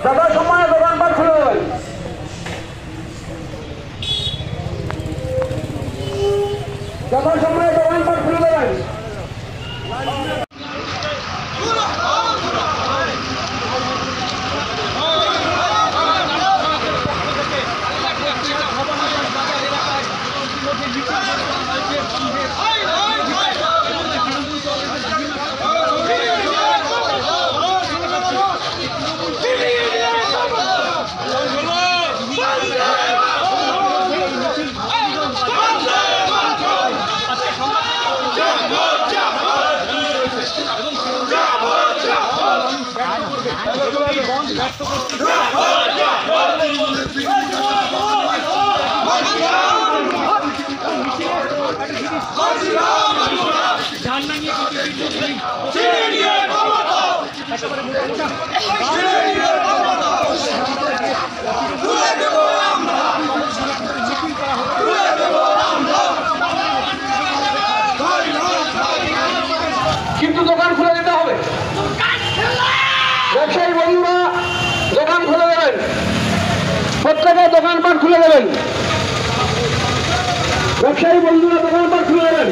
যথাসময়ে দোকানপাট খুলে দেবেন। যথাসময়ে দোকানপাট খুলে দেবেন। কিন্তু দোকান খুলে দিতে হবে। ব্যবসায়ী বন্ধুরা দোকান খুলে দেবেন, প্রত্যেকে দোকানপাট খুলে দেবেন। ব্যবসায়ী বন্ধুরা দোকানপাট খুলে দেবেন।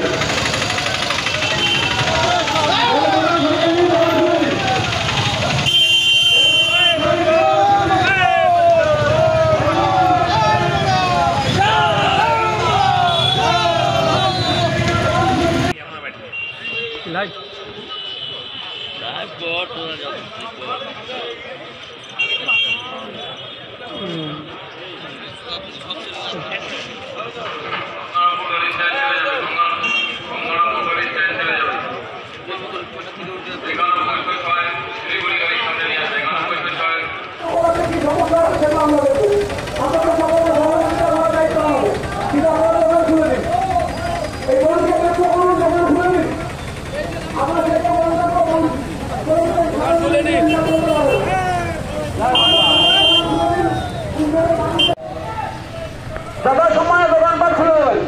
যথাসময়ে দোকানপাট খুলে দেবেন।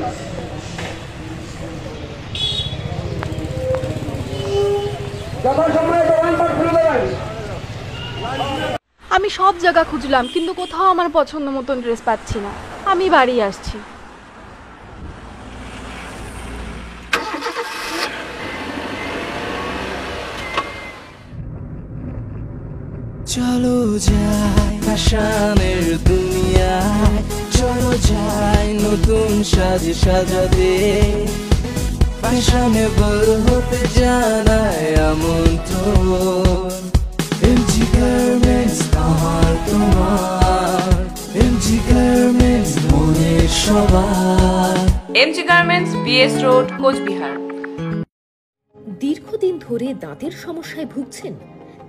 যথাসময়ে দোকানপাট খুলে দেবেন। আমি সব জায়গা খুঁজলাম কিন্তু কোথাও আমার পছন্দ মতন ড্রেস পাচ্ছি না। আমি বাড়ি আসছি। চলো যাই ফ্যাশনের দুনিয়ায়, চলো যাই নতুন সাজে সাজাতে, ফ্যাশনেবল হতে জানায় আমন্ত্রণ। এমজি গার্মেন্টস আমার তোমার, এমজি গার্মেন্টস মনের সবার। MG garments, BS road, Coochbehar. দীর্ঘদিন ধরে দাঁতের সমস্যায় ভুগছেন?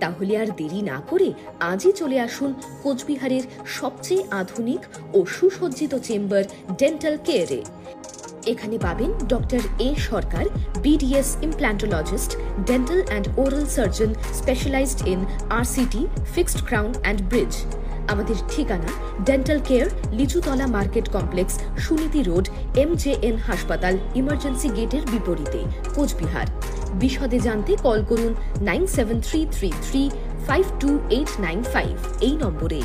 তাহলে আর দেরি না করে আজই চলে আসুন কোচবিহারের সবচেয়ে আধুনিক ও সুসজ্জিত চেম্বার ডেন্টাল কেয়ারে। এখানে পাবেন doctor A Sarkar, BDS implantologist, dental and oral surgeon specialized in RCT, fixed crown and bridge. আমাদের ঠিকানা dental care, Lichutala market complex, Suniti road, MJN হাসপাতাল ইমার্জেন্সি গেটের বিপরীতে, কোচবিহার। বিশদে জানতে কল করুন 9733352895 এই নম্বরে।